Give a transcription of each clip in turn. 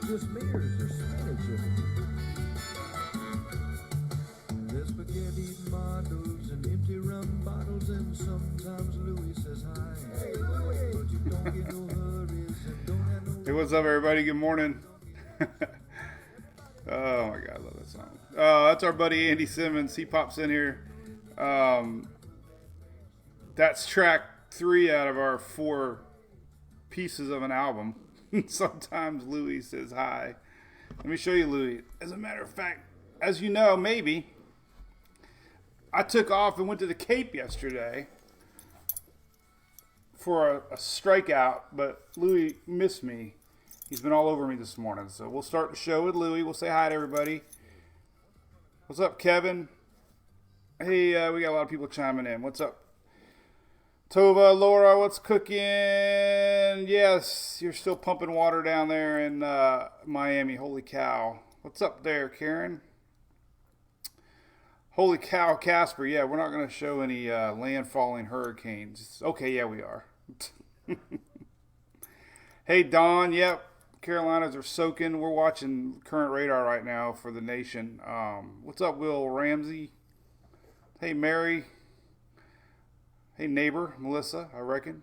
just me or is there spinach in it? There's spaghetti models and empty rum bottles, and sometimes Louis says hi. Hey, Louis! But you don't get no hurries and don't have no... Hey, what's up, everybody? Good morning. Oh my God, I love that song. That's our buddy Andy Simmons. He pops in here. That's track 3 out of our 4 pieces of an album. Sometimes Louis says hi. Let me show you Louis. As a matter of fact, as you know, maybe, I took off and went to the Cape yesterday for a strikeout, but Louis missed me. He's been all over me this morning. So we'll start the show with Louis. We'll say hi to everybody. What's up, Kevin? Hey, we got a lot of people chiming in. What's up? Tova, Laura, what's cooking? Yes, you're still pumping water down there in Miami. Holy cow. What's up there, Karen? Holy cow, Casper. Yeah, we're not going to show any landfalling hurricanes. Okay, yeah, we are. Hey, Don. Yep. Carolinas are soaking. We're watching current radar right now for the nation. What's up, Will Ramsey? Hey, Mary. Hey, neighbor, Melissa, I reckon.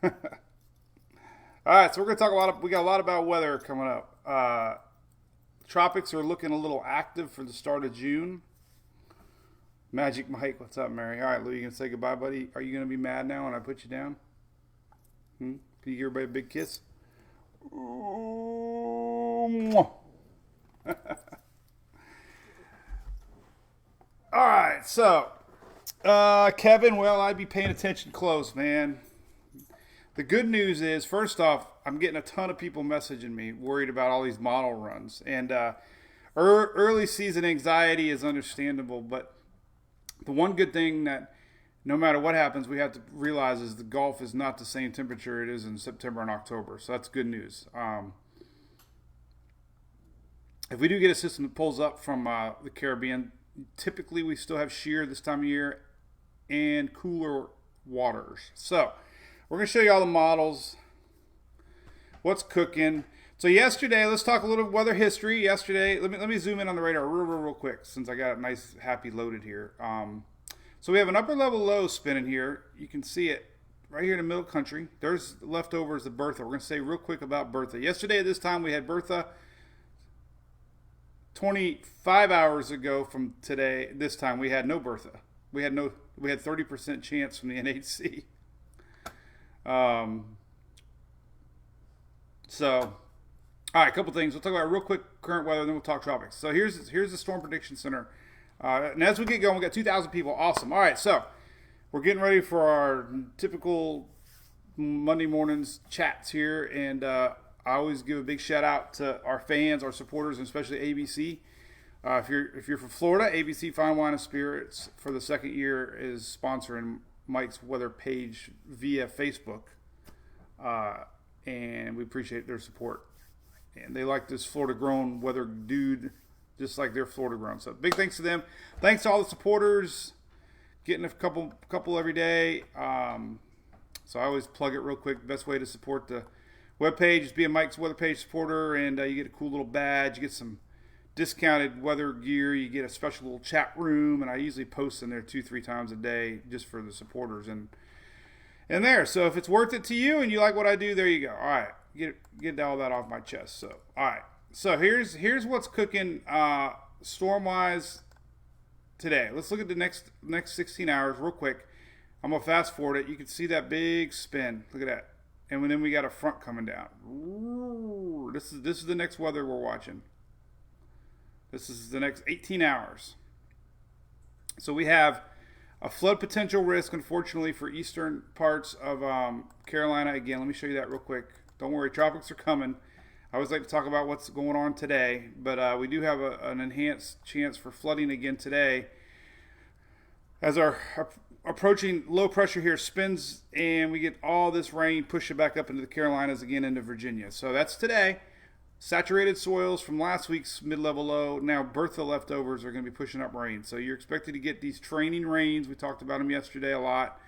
All right, so we're going to talk we got a lot about weather coming up. Tropics are looking a little active for the start of June. Magic Mike, what's up, Mary? All right, Lou, you going to say goodbye, buddy? Are you going to be mad now when I put you down? Can you give everybody a big kiss? All right, so Kevin, well, I'd be paying attention close, man. The good news is, first off, I'm getting a ton of people messaging me worried about all these model runs, and early season anxiety is understandable, but the one good thing that no matter what happens, we have to realize is the Gulf is not the same temperature it is in September and October. So that's good news. If we do get a system that pulls up from the Caribbean, typically we still have shear this time of year and cooler waters. So we're going to show you all the models, what's cooking. So yesterday, let's talk a little weather history. Yesterday, let me zoom in on the radar real quick since I got it nice, happy loaded here. So we have an upper level low spinning here. You can see it right here in the middle country. There's leftovers of Bertha. We're going to say real quick about Bertha. Yesterday at this time we had Bertha. 25 hours ago from today, this time we had no Bertha. We had 30% chance from the NHC. So, all right, a couple things. We'll talk about real quick current weather, then we'll talk tropics. So here's the Storm Prediction Center. And as we get going, we got 2,000 people. Awesome. All right, so we're getting ready for our typical Monday mornings chats here, and I always give a big shout out to our fans, our supporters, and especially ABC. If you're from Florida, ABC Fine Wine and Spirits for the second year is sponsoring Mike's weather page via Facebook, and we appreciate their support. And they like this Florida-grown weather dude, just like they're Florida grown. So big thanks to them. Thanks to all the supporters. Getting a couple every day. So I always plug it real quick. Best way to support the webpage is be a Mike's Weather Page supporter, and you get a cool little badge. You get some discounted weather gear. You get a special little chat room, and I usually post in there 2-3 times a day just for the supporters and there. So if it's worth it to you and you like what I do, there you go. All right, get all that off my chest. So all right. So here's what's cooking storm-wise today. Let's look at the next 16 hours real quick. I'm going to fast forward it. You can see that big spin. Look at that. And then we got a front coming down. Ooh, this is the next weather we're watching. This is the next 18 hours. So we have a flood potential risk, unfortunately, for eastern parts of Carolina. Again, let me show you that real quick. Don't worry, tropics are coming. I always like to talk about what's going on today, but we do have an enhanced chance for flooding again today as our approaching low pressure here spins and we get all this rain pushing back up into the Carolinas again into Virginia. So that's today. Saturated soils from last week's mid-level low. Now Bertha leftovers are going to be pushing up rain. So you're expected to get these training rains. We talked about them yesterday a lot.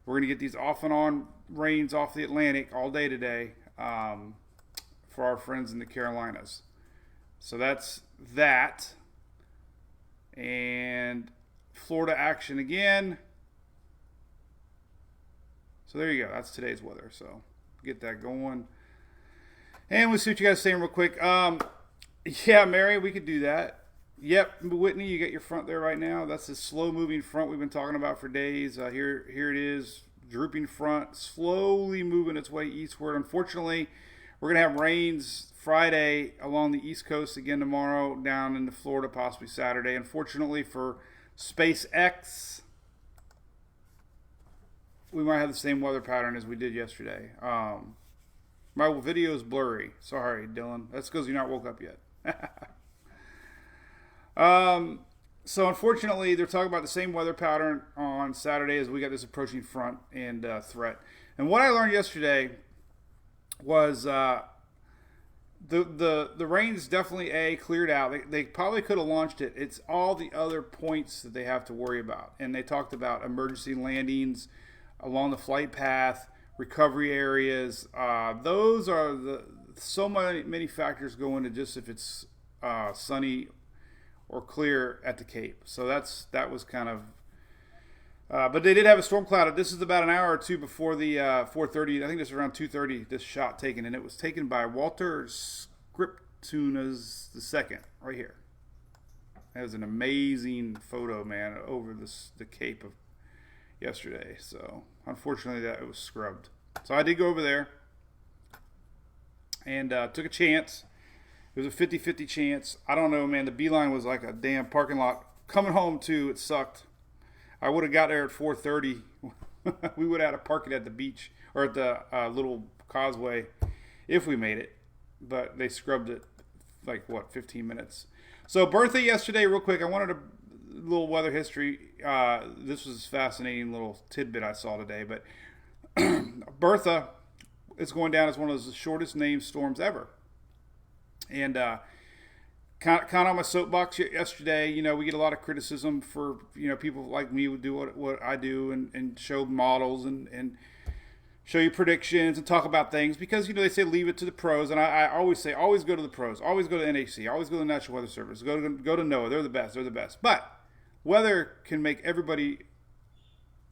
We're going to get these off and on rains off the Atlantic all day today. For our friends in the Carolinas. So that's that. And Florida action again. So there you go. That's today's weather. So get that going. And we'll see what you guys are saying real quick. Yeah, Mary, we could do that. Yep, Whitney, you got your front there right now. That's the slow-moving front we've been talking about for days. Here it is, drooping front, slowly moving its way eastward. Unfortunately, we're going to have rains Friday along the East Coast again tomorrow, down into Florida, possibly Saturday. Unfortunately for SpaceX, we might have the same weather pattern as we did yesterday. My video is blurry. Sorry, Dylan. That's because you're not woke up yet. So unfortunately, they're talking about the same weather pattern on Saturday as we got this approaching front and threat. And what I learned yesterday was the rain's definitely cleared out. They probably could have launched it. It's all the other points that they have to worry about. And they talked about emergency landings along the flight path, recovery areas. Those are so many factors go into just if it's sunny or clear at the Cape. So that was kind of. But they did have a storm cloud. This is about an hour or two before the 4:30. I think this is around 2:30. This shot taken, and it was taken by Walter Scriptunas II, right here. That was an amazing photo, man, over the Cape of yesterday. So unfortunately, it was scrubbed. So I did go over there and took a chance. It was a 50-50 chance. I don't know, man. The beeline was like a damn parking lot. Coming home, too, it sucked. I would have got there at 4:30. We would have had to park it at the beach or at the little causeway if we made it. But they scrubbed it 15 minutes. So Bertha yesterday, real quick, I wanted a little weather history. This was a fascinating little tidbit I saw today. But Bertha is going down as one of the shortest named storms ever. And kind of on my soapbox yesterday, we get a lot of criticism for, people like me would do what I do and show models and show you predictions and talk about things because, they say leave it to the pros. And I always say, always go to the pros, always go to NHC, always go to the National Weather Service, go to NOAA. They're the best. But weather can make everybody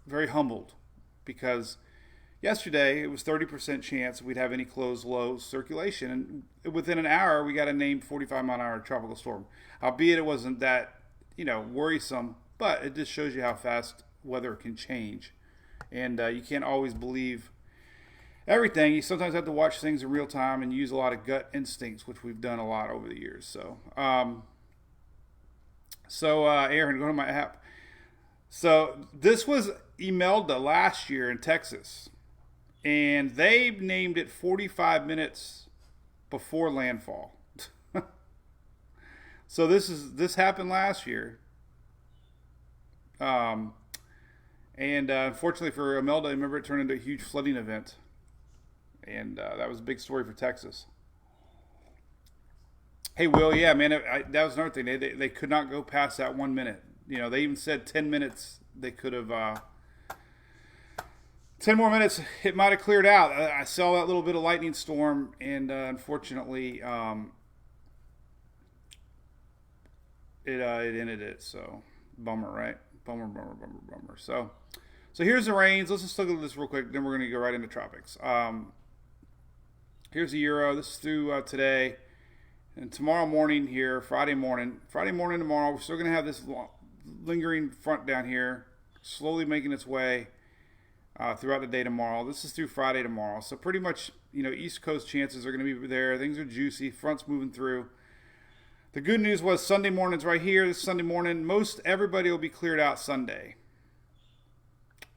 very humbled because yesterday, it was 30% chance we'd have any closed low circulation. And within an hour, we got a named 45-mile-an-hour tropical storm. Albeit it wasn't that, worrisome, but it just shows you how fast weather can change. And you can't always believe everything. You sometimes have to watch things in real time and use a lot of gut instincts, which we've done a lot over the years. So, Aaron, go to my app. So this was Imelda last year in Texas. And they named it 45 minutes before landfall. So this happened last year. And unfortunately for Imelda, I remember it turned into a huge flooding event. And that was a big story for Texas. Hey, Will, yeah, man, that was another thing. They could not go past that 1 minute. They even said 10 minutes they could have... 10 more minutes, it might have cleared out. I saw that little bit of lightning storm, and unfortunately, it ended it. So, bummer, right? Bummer. So here's the rains. Let's just look at this real quick. Then we're going to go right into tropics. Here's the Euro. This is through today. And tomorrow morning here, Friday morning tomorrow, we're still going to have this lingering front down here, slowly making its way throughout the day tomorrow. This is through Friday tomorrow. So pretty much, East Coast chances are going to be there. Things are juicy. Front's moving through. The good news was Sunday morning's right here. This Sunday morning, most everybody will be cleared out Sunday.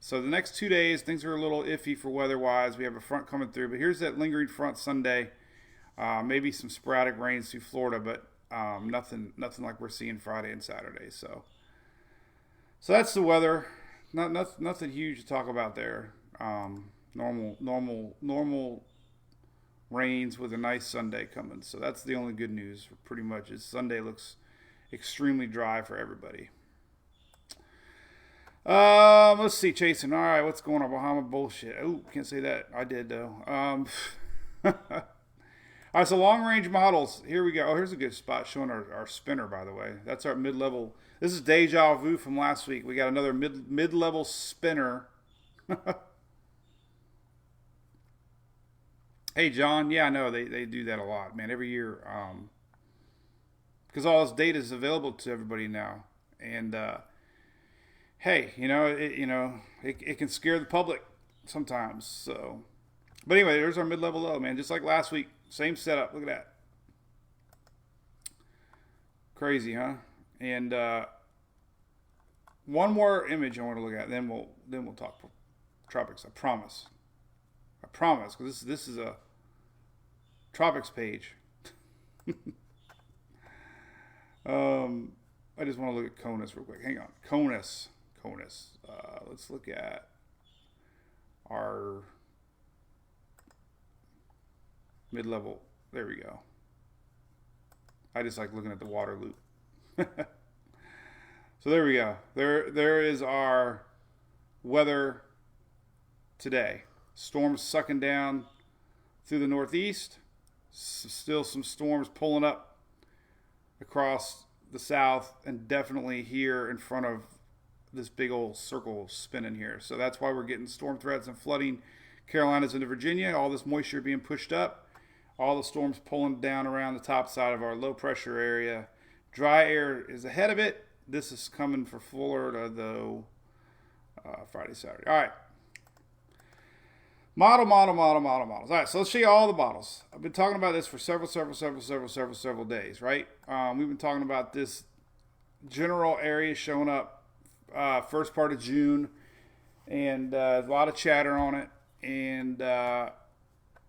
So the next 2 days, things are a little iffy for weather-wise. We have a front coming through. But here's that lingering front Sunday. Maybe some sporadic rains through Florida, but nothing like we're seeing Friday and Saturday. So that's the weather. Nothing huge to talk about there. Normal rains with a nice Sunday coming. So that's the only good news. Pretty much is Sunday looks extremely dry for everybody. Let's see, Chasen. All right, what's going on? Bahama bullshit. Oh, can't say that. I did though. All right, so long range models. Here we go. Oh, here's a good spot showing our spinner, by the way. That's our mid level. This is Deja Vu from last week. We got another mid level spinner. Hey, John. Yeah, I know they do that a lot, man. Every year, because all this data is available to everybody now, and hey, it can scare the public sometimes. So, but anyway, there's our mid level low, man. Just like last week, same setup. Look at that, crazy, huh? And one more image I want to look at, then we'll talk tropics. I promise, because this is a tropics page. I just want to look at CONUS real quick. Hang on, CONUS. Let's look at our mid-level. There we go. I just like looking at the water loop. So there we go. There is our weather today. Storms sucking down through the northeast. Still some storms pulling up across the south, and definitely here in front of this big old circle spinning here. So that's why we're getting storm threats and flooding Carolinas into Virginia. All this moisture being pushed up. All the storms pulling down around the top side of our low pressure area. Dry air is ahead of it. This is coming for Florida, though, Friday, Saturday. All right. Models. All right, so let's show you all the models. I've been talking about this for several days, right? We've been talking about this general area showing up first part of June, and a lot of chatter on it, and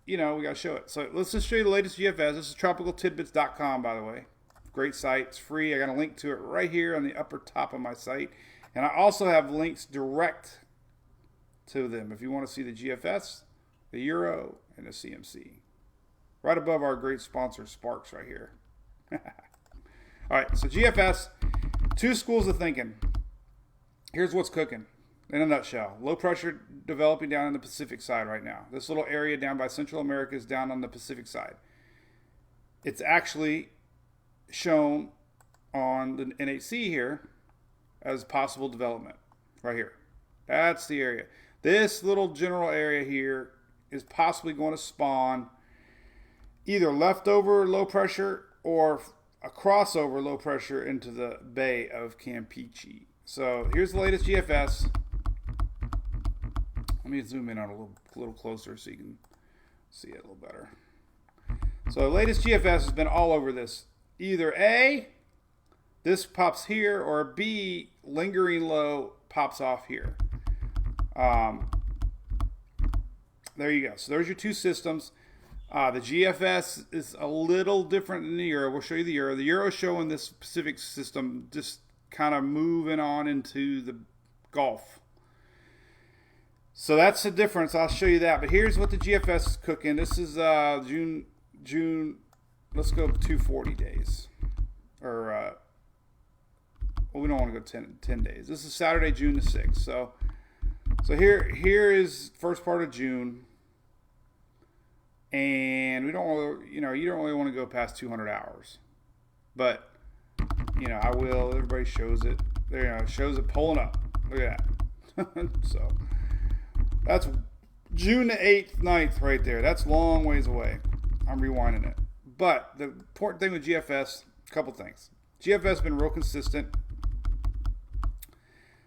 we got to show it. So let's just show you the latest GFS. This is tropicaltidbits.com, by the way. Great site. It's free. I got a link to it right here on the upper top of my site, and I also have links direct to them if you want to see the GFS, the Euro, and the CMC. Right above our great sponsor, Sparks, right here. All right, so GFS, two schools of thinking. Here's what's cooking in a nutshell. Low pressure developing down in the Pacific side right now. This little area down by Central America is down on the Pacific side. It's actually shown on the NHC here as possible development right here. That's the area. This little general area here is possibly going to spawn either leftover low pressure or a crossover low pressure into the Bay of Campeche. So here's the latest GFS. Let me zoom in on a little closer so you can see it a little better. So the latest GFS has been all over this. Either A, this pops here, or B, lingering low pops off here. There you go. So there's your two systems. The GFS is a little different than the Euro. We'll show you the Euro. The Euro is showing this Pacific system just kind of moving on into the Gulf. So that's the difference. I'll show you that. But here's what the GFS is cooking. This is June. Let's go 240 days. Or, we don't want to go 10 days. This is Saturday, June the 6th. So here is first part of June, and we don't really, you don't really want to go past 200 hours, but I will. Everybody shows it. There, it shows it pulling up. Look at that. So that's June the 8th, 9th right there. That's long ways away. I'm rewinding it. But the important thing with GFS, a couple things. GFS has been real consistent.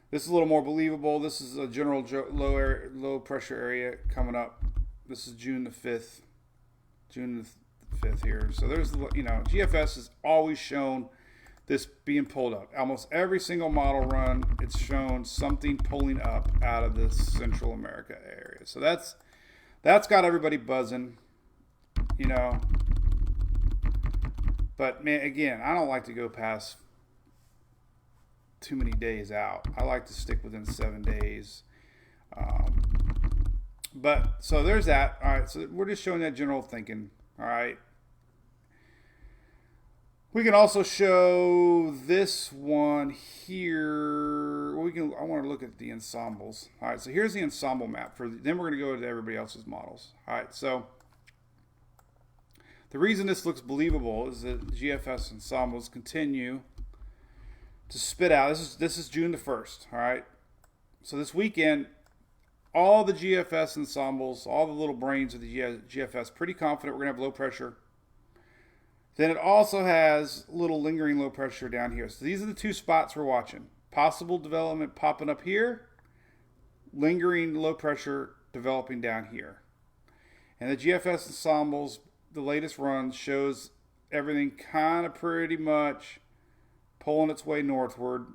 This is a little more believable. This is a general low pressure area coming up. This is June the 5th. June the 5th here. So there's, GFS has always shown this being pulled up. Almost every single model run, it's shown something pulling up out of this Central America area. So that's got everybody buzzing, But, man, again, I don't like to go past too many days out. I like to stick within 7 days. But so there's that. All right, so we're just showing that general thinking. All right. We can also show this one here. I want to look at the ensembles. All right, so here's the ensemble map. Then we're going to go to everybody else's models. All right, so The reason this looks believable is that GFS ensembles continue to spit out. This is June the 1st, all right? So this weekend, all the GFS ensembles, all the little brains of the GFS, pretty confident we're going to have low pressure. Then it also has little lingering low pressure down here. So these are the two spots we're watching. Possible development popping up here, lingering low pressure developing down here. And the GFS ensembles, the latest run shows everything kind of pretty much pulling its way northward.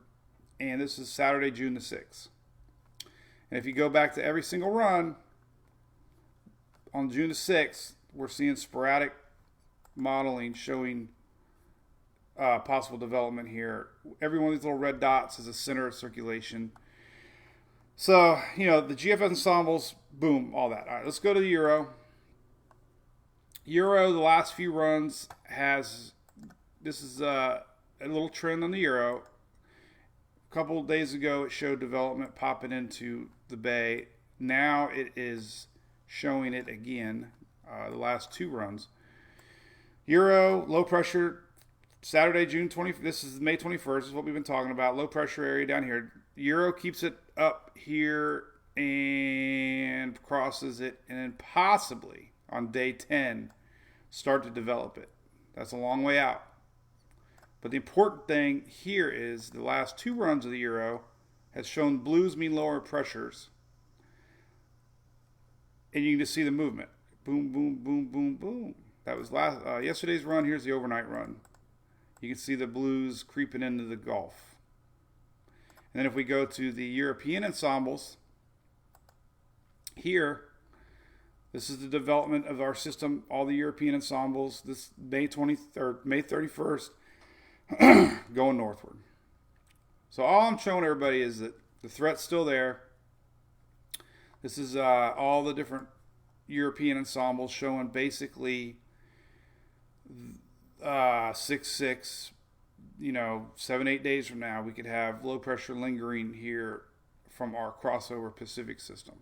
And this is Saturday, June the 6th. And if you go back to every single run on June the 6th, we're seeing sporadic modeling showing possible development here. Every one of these little red dots is a center of circulation. So, the GFS ensembles, boom, all that. All right, let's go to the Euro. Euro, the last few runs this is a little trend on the Euro. A couple of days ago, it showed development popping into the bay. Now it is showing it again, the last two runs. Euro, low pressure, Saturday, June 20th. This is May 21st, is what we've been talking about. Low pressure area down here. Euro keeps it up here and crosses it, and then possibly on day 10 start to develop it. That's a long way out. But the important thing here is the last two runs of the Euro has shown blues mean lower pressures. And you can just see the movement. Boom, boom, boom, boom, boom. That was yesterday's run. Here's the overnight run. You can see the blues creeping into the Gulf. And then if we go to the European ensembles, here, this is the development of our system, all the European ensembles, this May 31st, going northward. So all I'm showing everybody is that the threat's still there. This is all the different European ensembles showing basically 6-6, 7-8 days from now, we could have low pressure lingering here from our crossover Pacific system.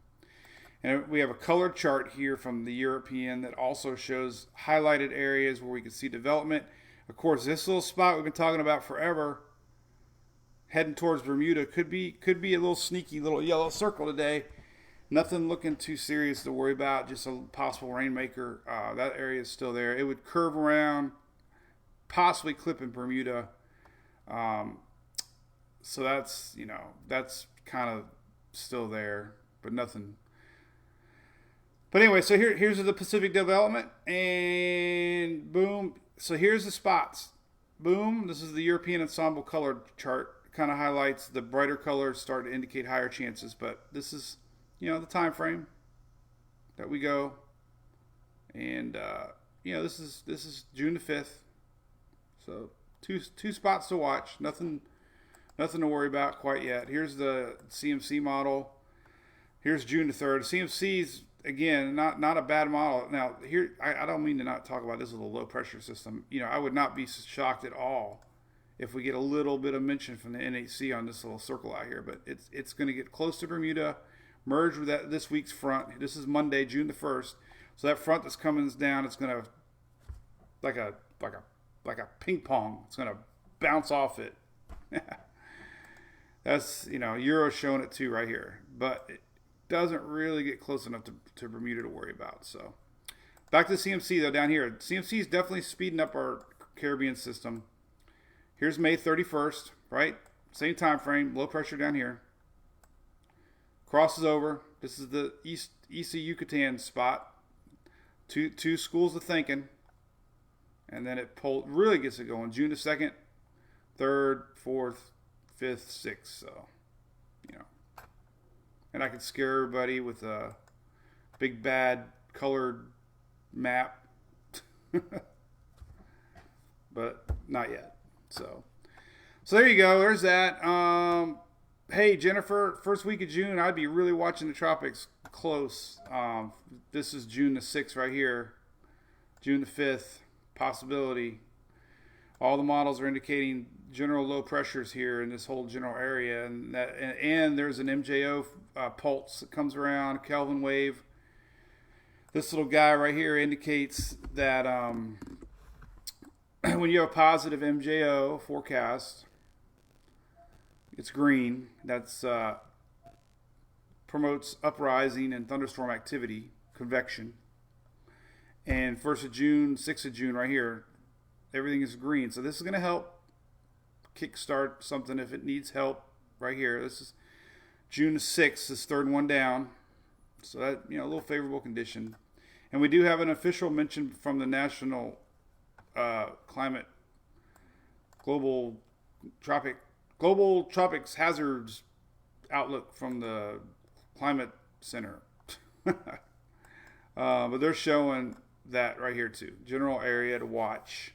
And we have a colored chart here from the European that also shows highlighted areas where we can see development. Of course, this little spot we've been talking about forever, heading towards Bermuda, could be a little sneaky little yellow circle today. Nothing looking too serious to worry about, just a possible rainmaker. That area is still there. It would curve around, possibly clip in Bermuda. So that's kind of still there, but nothing. But anyway, so here's the Pacific development, and boom. So here's the spots. Boom. This is the European ensemble color chart. Kind of highlights the brighter colors start to indicate higher chances, but this is the time frame that we go, and this is June the 5th. So two spots to watch. Nothing to worry about quite yet. Here's the CMC model. Here's June the 3rd. CMC's again not a bad model. Now here I don't mean to not talk about this little low pressure system. I would not be shocked at all if we get a little bit of mention from the NHC on this little circle out here. But it's going to get close to Bermuda, merge with this week's front. This is Monday, June the 1st. So that front that's coming down, it's going to like a ping pong. It's going to bounce off it. That's, Euro showing it too right here. But it doesn't really get close enough to Bermuda to worry about. So back to CMC, though, down here. CMC is definitely speeding up our Caribbean system. Here's May 31st, right? Same time frame, low pressure down here. Crosses over. This is the east of Yucatan spot. Two schools of thinking. And then it really gets it going. June the 2nd, 3rd, 4th, 5th, 6th. So, And I could scare everybody with a big bad colored map. But not yet. So there you go. There's that. Hey, Jennifer, first week of June, I'd be really watching the tropics close. This is June the 6th right here. June the 5th, possibility. All the models are indicating general low pressures here in this whole general area. And there's an MJO pulse that comes around, Kelvin wave. This little guy right here indicates that when you have a positive MJO forecast, it's green. That's promotes uprising and thunderstorm activity, convection. And 1st of June, 6th of June, right here, everything is green. So this is going to help kickstart something if it needs help. Right here, this is June 6th, this third one down. So that, a little favorable condition. And we do have an official mention from the National Climate Global Tropics Hazards Outlook from the Climate Center. But they're showing that right here too. General area to watch.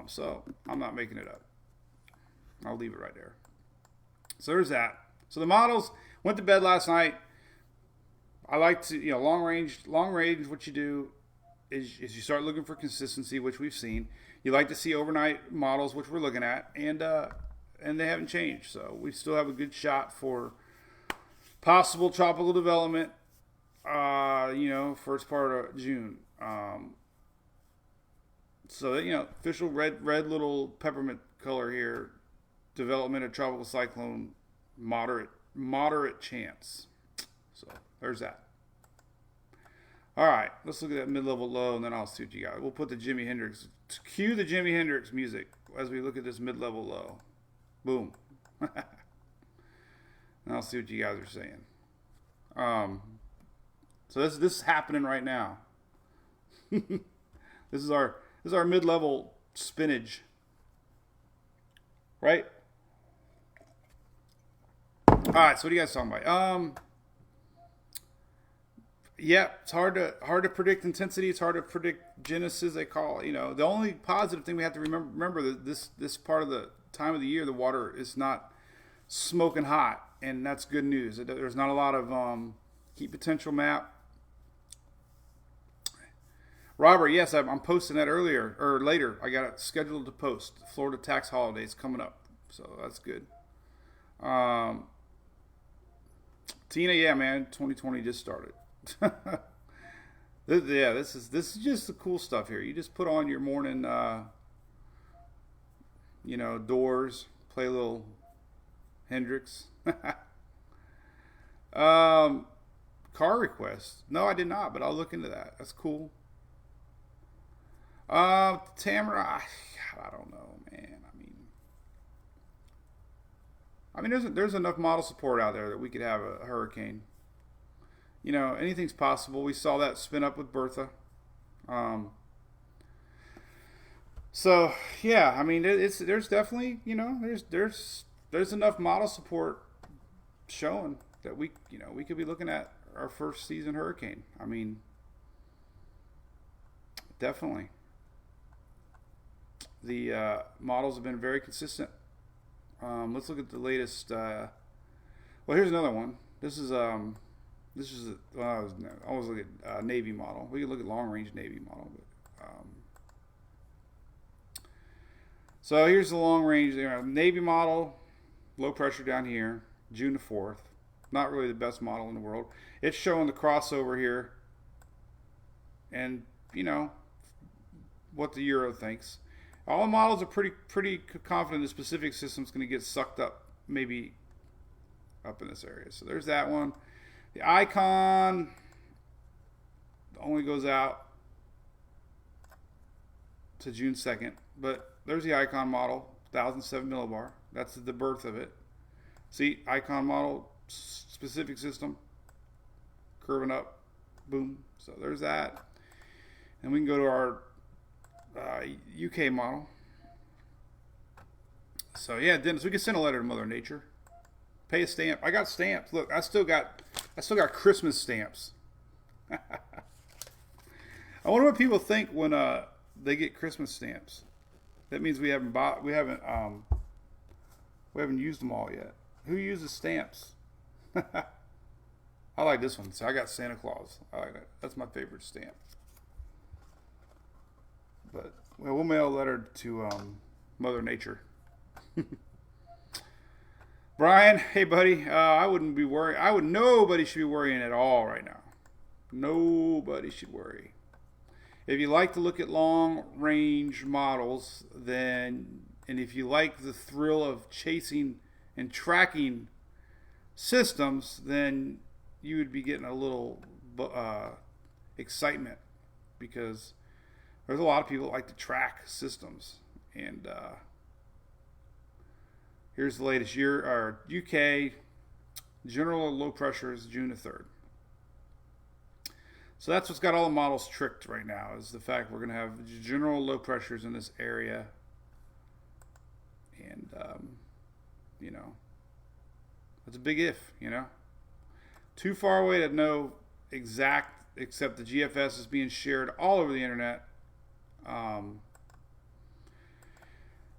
So I'm not making it up. I'll leave it right there. So there's that. So the models went to bed last night. I like to, long range, what you do is you start looking for consistency, which we've seen. You like to see overnight models, which we're looking at, and they haven't changed. So we still have a good shot for possible tropical development, first part of June. So official red little peppermint color here, development of tropical cyclone, moderate chance. So there's that. All right, let's look at that mid-level low, and then I'll see what you got. We'll put the Jimi Hendrix, cue the Jimi Hendrix music as we look at this mid-level low. Boom. And I'll see what you guys are saying. So this is happening right now. This is our mid-level spinach, right? All right, so what are you guys talking about? Yeah, it's hard to predict intensity. It's hard to predict genesis. They call the only positive thing we have to remember that this part of the time of the year, the water is not smoking hot, and that's good news. There's not a lot of heat potential map. Robert, yes, I'm posting that earlier or later. I got it scheduled to post. Florida tax holidays coming up, so that's good. Tina, yeah, man, 2020 just started. This is just the cool stuff here. You just put on your morning, doors, play a little Hendrix. Car request. No, I did not, but I'll look into that. That's cool. Tamara, I don't know, man. I mean, there's enough model support out there that we could have a hurricane. Anything's possible. We saw that spin up with Bertha. So yeah, I mean, there's definitely there's enough model support showing that we could be looking at our first season hurricane. I mean, definitely. The models have been very consistent. Let's look at the latest. Well, here's another one. This is I always look at Navy model. We can look at long range Navy model. But, so here's the long range Navy model. Low pressure down here, June the 4th. Not really the best model in the world. It's showing the crossover here, and what the Euro thinks. All the models are pretty confident the specific system's going to get sucked up, maybe up in this area. So there's that one. The icon only goes out to June 2nd, but there's the icon model, 1007 millibar. That's the birth of it. See, icon model, specific system, curving up, boom. So there's that. And we can go to our UK model. So yeah, Dennis, we can send a letter to Mother Nature. Pay a stamp. I got stamps. Look, I still got Christmas stamps. I wonder what people think when they get Christmas stamps. That means we haven't used them all yet. Who uses stamps? I like this one. So I got Santa Claus. I like that. That's my favorite stamp. But we'll mail a letter to Mother Nature. Brian, hey buddy, I wouldn't be worried. Nobody should be worrying at all right now. Nobody should worry. If you like to look at long range models, then, and if you like the thrill of chasing and tracking systems, then you would be getting a little excitement, because there's a lot of people that like to track systems. And here's the latest UK general low pressure is June the 3rd. So that's what's got all the models tricked right now, is the fact we're going to have general low pressures in this area. And, you know, that's a big if, you know. Too far away to know exact, except the GFS is being shared all over the internet.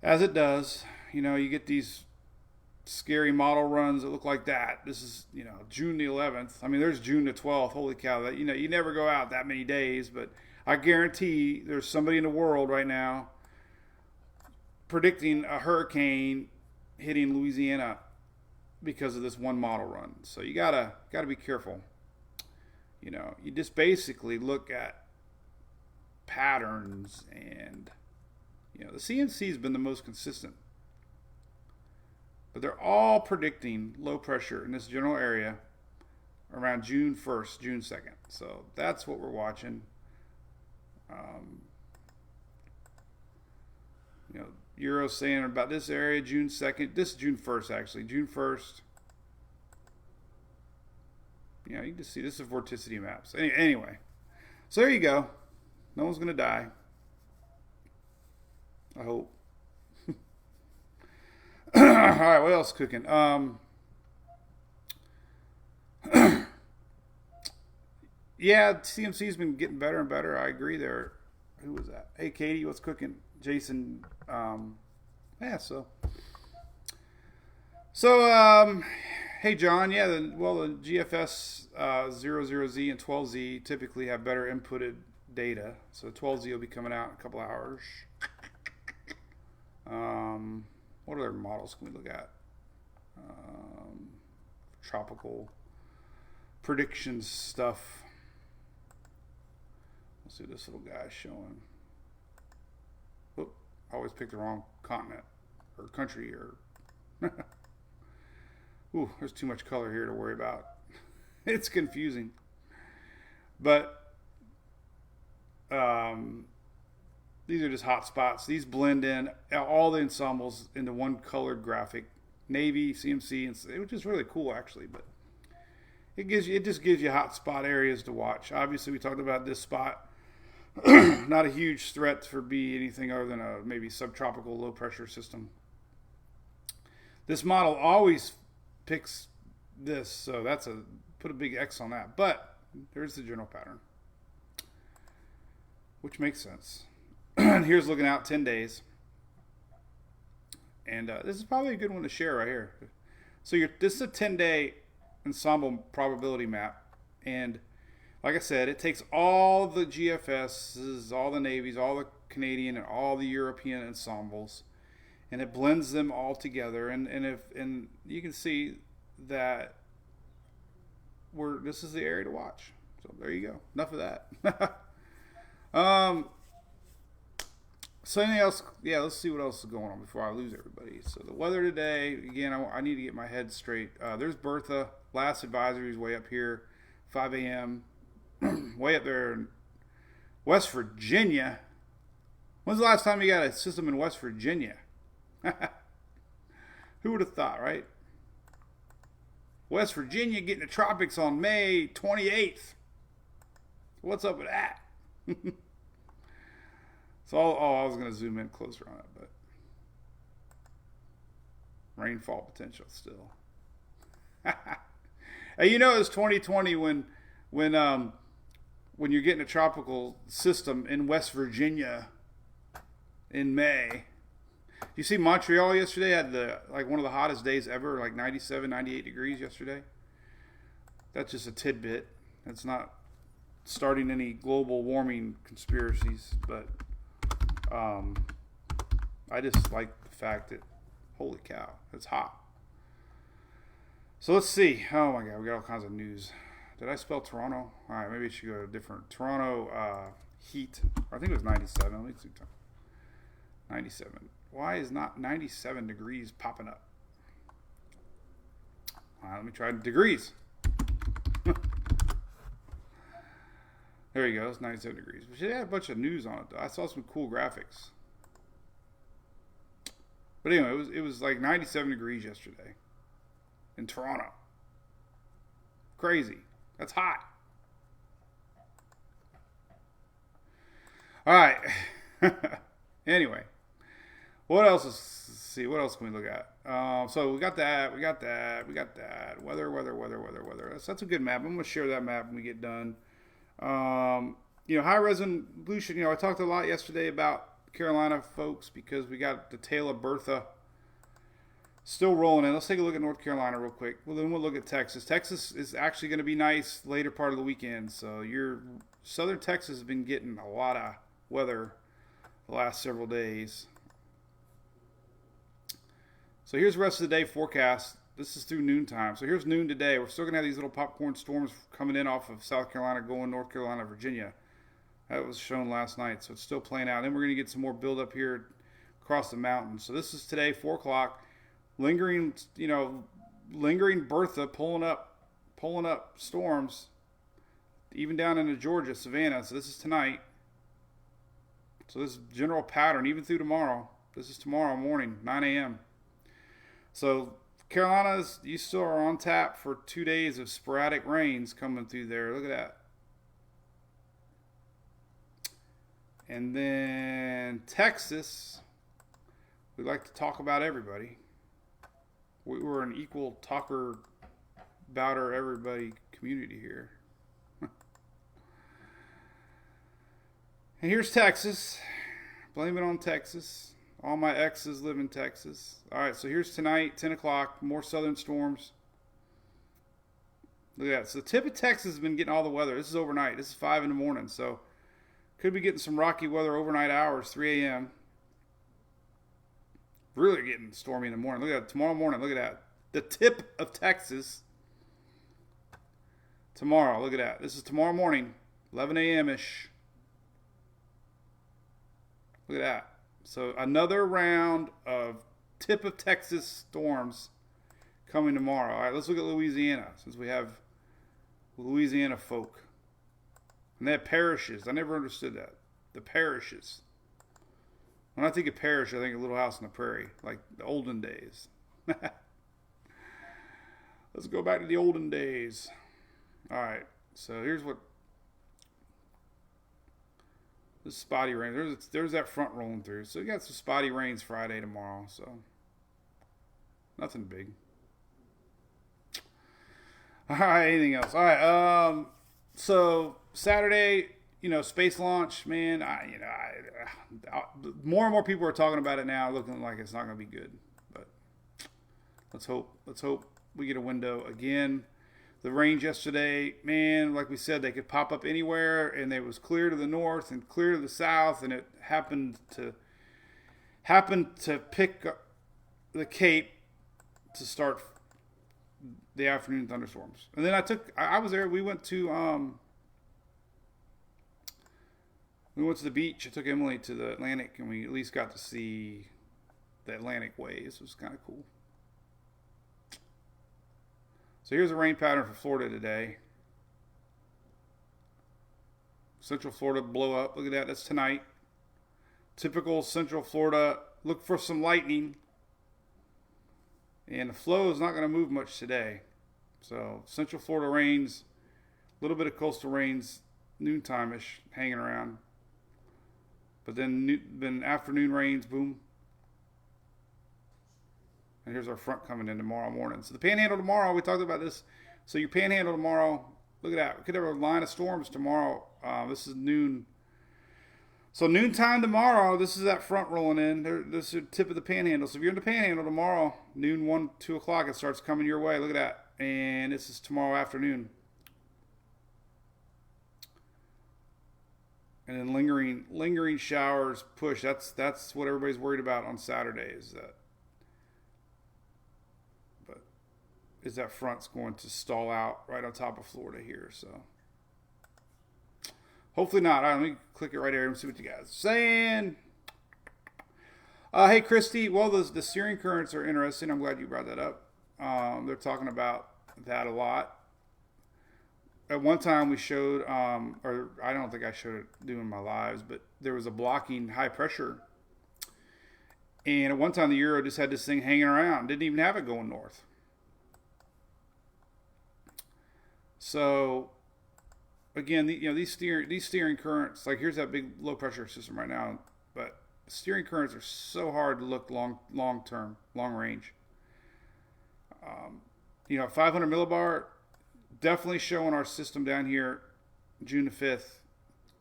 As it does, you know, you get these scary model runs that look like that. This is, you know, June the 11th. I mean, there's June the 12th. Holy cow. That, you know, you never go out that many days, but I guarantee there's somebody in the world right now predicting a hurricane hitting Louisiana because of this one model run. So you gotta be careful. You know, you just basically look at patterns, and, you know, the CNC's been the most consistent. But they're all predicting low pressure in this general area around June 1st, June 2nd. So that's what we're watching. You know, Euro's saying about this area, June 2nd. This is June 1st, actually. June 1st. You know, you can just see this is vorticity maps. Anyway, so there you go. No one's going to die. I hope. All right, what else cooking? Yeah, CMC's been getting better and better. I agree there. Who was that? Hey, Katie, what's cooking? Jason. Yeah, so. Hey, John. Yeah, the GFS 00Z and 12Z typically have better inputted data. So 12Z will be coming out in a couple hours. What other models can we look at? Tropical predictions stuff. Let's see what this little guy's showing. Whoop, I always pick the wrong continent or country or. Ooh, there's too much color here to worry about. It's confusing. But these are just hot spots. These blend in all the ensembles into one colored graphic. Navy, CMC, and which is really cool actually. But it just gives you hot spot areas to watch. Obviously, we talked about this spot. Not a huge threat for be anything other than a maybe subtropical low pressure system. This model always picks this, so that's put a big X on that. But there's the general pattern, which makes sense. And here's looking out 10 days. And this is probably a good one to share right here. So this is a 10-day ensemble probability map. And like I said, it takes all the GFSs, all the Navies, all the Canadian, and all the European ensembles, and it blends them all together. And you can see that this is the area to watch. So there you go. Enough of that. So anything else? Yeah, let's see what else is going on before I lose everybody. So the weather today, again, I need to get my head straight. There's Bertha. Last advisory is way up here, 5 a.m. Way up there in West Virginia. When's the last time you got a system in West Virginia? Who would have thought, right? West Virginia getting the tropics on May 28th. What's up with that? So, I was going to zoom in closer on it, but rainfall potential still. Hey, you know, it's 2020 when you're getting a tropical system in West Virginia in May. You see Montreal yesterday had one of the hottest days ever, like 97, 98 degrees yesterday. That's just a tidbit. It's not starting any global warming conspiracies, but I just like the fact that, holy cow, it's hot. So let's see. Oh my God, we got all kinds of news Did I spell Toronto? All right, maybe it should go to different. Toronto heat. I think it was 97. Let me see. 97. Why is not 97 degrees popping up? All right, let me try degrees. There you go. It's 97 degrees. But it had a bunch of news on it, though. I saw some cool graphics. But anyway, it was like 97 degrees yesterday in Toronto. Crazy. That's hot. All right. Anyway, what else is? See, what else can we look at? So we got that. Weather. That's a good map. I'm gonna share that map when we get done. High resolution. I talked a lot yesterday about Carolina folks because we got the tail of Bertha still rolling in. Let's take a look at North Carolina real quick. Well, then we'll look at Texas. Texas is actually going to be nice later part of the weekend. So your southern Texas has been getting a lot of weather the last several days. So here's the rest of the day forecast. This is through noontime. So here's noon today. We're still going to have these little popcorn storms coming in off of South Carolina, going North Carolina, Virginia. That was shown last night, so it's still playing out. Then we're going to get some more build up here across the mountains. So this is today, 4 o'clock. Lingering Bertha pulling up storms, even down into Georgia, Savannah. So this is tonight. So this general pattern, even through tomorrow. This is tomorrow morning, 9 a.m. So Carolinas, you still are on tap for 2 days of sporadic rains coming through there. Look at that. And then Texas, we like to talk about everybody. We were an equal talker, bouter, everybody community here. And here's Texas. Blame it on Texas. All my exes live in Texas. All right, so here's tonight, 10 o'clock, more southern storms. Look at that. So the tip of Texas has been getting all the weather. This is overnight. This is 5 in the morning, so could be getting some rocky weather overnight hours, 3 a.m. Really getting stormy in the morning. Look at that. Tomorrow morning, look at that. The tip of Texas. Tomorrow, look at that. This is tomorrow morning, 11 a.m.-ish. Look at that. So another round of tip of Texas storms coming tomorrow. All right, let's look at Louisiana, since we have Louisiana folk. And they have parishes. I never understood that. The parishes. When I think of parish, I think of Little House on the Prairie, like the olden days. Let's go back to the olden days. All right, so here's what this spotty rain. There's that front rolling through. So we got some spotty rains Friday, tomorrow. So nothing big. All right, anything else? All right, so Saturday, space launch, man. More and more people are talking about it now, looking like it's not going to be good. But let's hope we get a window again. The rains yesterday, man, like we said, they could pop up anywhere, and it was clear to the north and clear to the south, and it happened to pick up the Cape to start the afternoon thunderstorms. And then I was there. We went to the beach. I took Emily to the Atlantic, and we at least got to see the Atlantic waves. It was kind of cool. So here's a rain pattern for Florida today. Central Florida blow up. Look at that. That's tonight. Typical Central Florida. Look for some lightning. And the flow is not going to move much today. So Central Florida rains. A little bit of coastal rains. Noontime-ish hanging around. But then afternoon rains. Boom. And here's our front coming in tomorrow morning. So the Panhandle tomorrow, we talked about this. So your Panhandle tomorrow, look at that. We could have a line of storms tomorrow. This is noon. So noontime tomorrow, this is that front rolling in. This is the tip of the Panhandle. So if you're in the Panhandle tomorrow, noon, 1, 2 o'clock, it starts coming your way. Look at that. And this is tomorrow afternoon. And then lingering showers push. That's what everybody's worried about on Saturday is that. is that front's going to stall out right on top of Florida here. So hopefully not. All right, let me click it right here and see what you guys are saying. Hey, Christy. Well, the steering currents are interesting. I'm glad you brought that up. They're talking about that a lot. At one time we showed, or I don't think I showed it doing my lives, but there was a blocking high pressure. And at one time the Euro just had this thing hanging around. Didn't even have it going north. So, again, these steering currents, like here's that big low pressure system right now, but steering currents are so hard to look long term, long range. 500 millibar, definitely showing our system down here, June the 5th.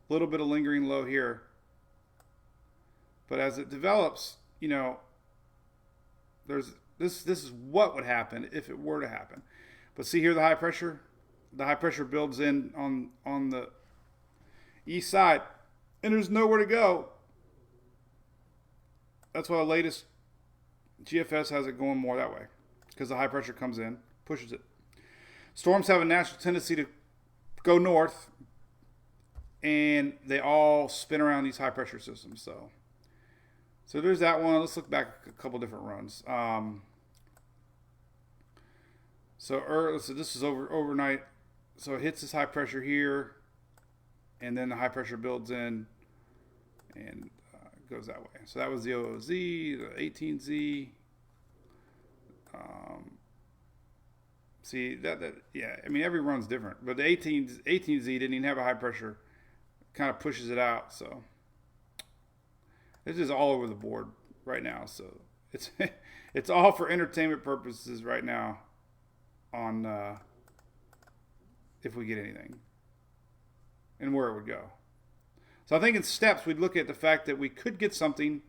A little bit of lingering low here. But as it develops, there's this is what would happen if it were to happen. But see here the high pressure? The high pressure builds in on the east side, and there's nowhere to go. That's why the latest GFS has it going more that way, because the high pressure comes in, pushes it. Storms have a natural tendency to go north, and they all spin around these high pressure systems. So there's that one. Let's look back a couple different runs. So this is overnight. So it hits this high pressure here, and then the high pressure builds in and goes that way. So that was the OOZ, the 18Z. See that yeah. I mean, every run's different, but the 18Z didn't even have a high pressure. Kind of pushes it out. So it's just all over the board right now. So it's all for entertainment purposes right now. On if we get anything and where it would go. So I think in steps we'd look at the fact that we could get something,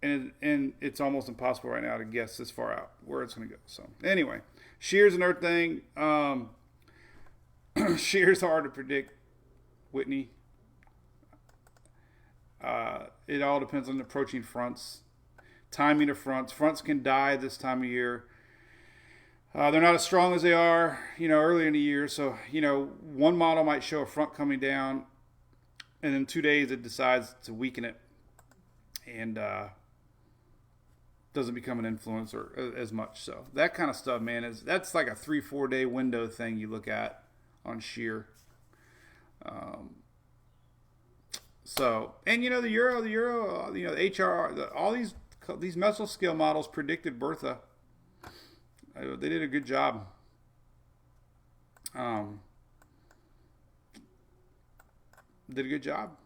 and it's almost impossible right now to guess this far out where it's going to go. So anyway, shear's another thing. Shear's hard to predict, Whitney. It all depends on the approaching fronts, timing of fronts. Fronts can die this time of year. They're not as strong as they are, earlier in the year. So, one model might show a front coming down, and in 2 days it decides to weaken it and doesn't become an influencer as much. So that kind of stuff, man, that's like a 3-4 day window thing you look at on shear. So, and the Euro, the HRR, all these mesoscale models predicted Bertha. They did a good job. Did a good job.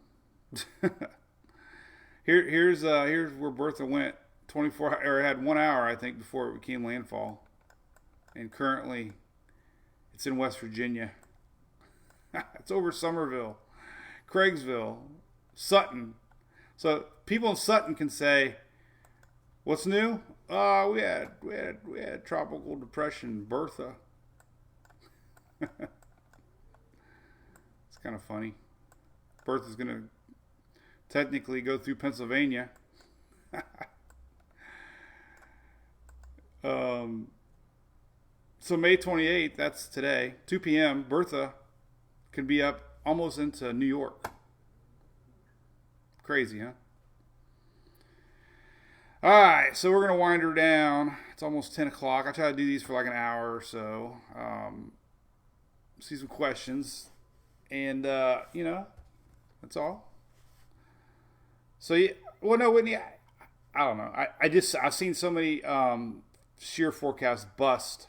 Here's where Bertha went. 24 or had 1 hour, I think, before it became landfall, and currently it's in West Virginia. It's over Somerville, Craigsville, Sutton. So people in Sutton can say, "What's new? We had tropical depression Bertha." It's kind of funny. Bertha's going to technically go through Pennsylvania. So May 28th, that's today, 2 p.m., Bertha could be up almost into New York. Crazy, huh? All right, so we're going to wind her down. It's almost 10 o'clock. I try to do these for like an hour or so. See some questions. And, that's all. So, yeah, well, no, Whitney, I don't know. I've seen so many shear forecasts bust.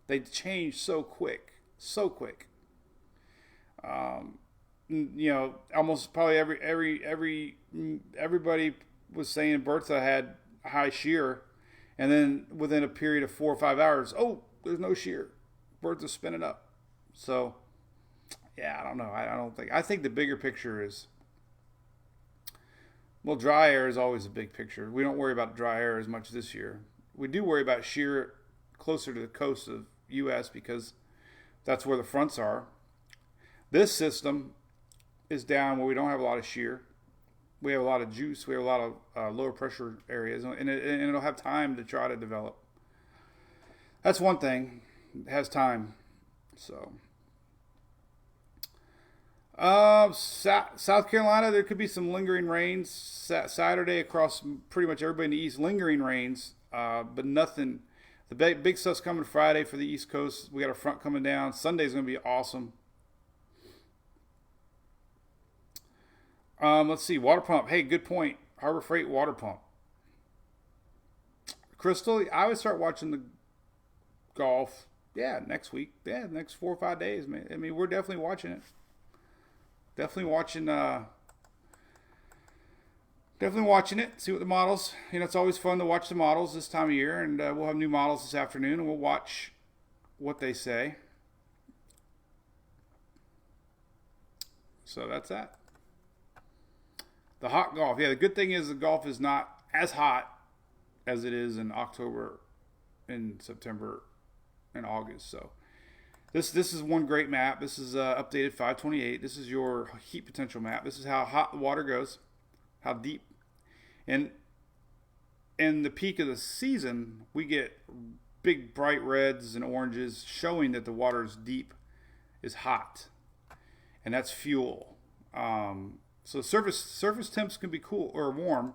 They change so quick. Almost probably everybody was saying Bertha had high shear, and then within a period of 4 or 5 hours, there's no shear. Bertha's spinning up. So, yeah, I don't know. I think the bigger picture is, well, dry air is always a big picture. We don't worry about dry air as much this year. We do worry about shear closer to the coast of U.S. because that's where the fronts are. This system is down where we don't have a lot of shear. We have a lot of juice. We have a lot of lower pressure areas, and it'll have time to try to develop. That's one thing. It has time. So, South Carolina, there could be some lingering rains Saturday across pretty much everybody in the East. Lingering rains, but nothing. The big stuff's coming Friday for the East Coast. We got a front coming down. Sunday's going to be awesome. Let's see. Water pump. Hey, good point. Harbor Freight water pump. Crystal, I would start watching the golf. Yeah, next week. Yeah, next 4 or 5 days, man. I mean, we're definitely watching it. Definitely watching. Definitely watching it. See what the models. It's always fun to watch the models this time of year, and we'll have new models this afternoon, and we'll watch what they say. So that's that. The hot golf. Yeah, the good thing is the golf is not as hot as it is in October, in September, and August. So this is one great map. This is updated 528. This is your heat potential map. This is how hot the water goes, how deep. And in the peak of the season, we get big bright reds and oranges showing that the water is deep, is hot, and that's fuel. So surface temps can be cool or warm,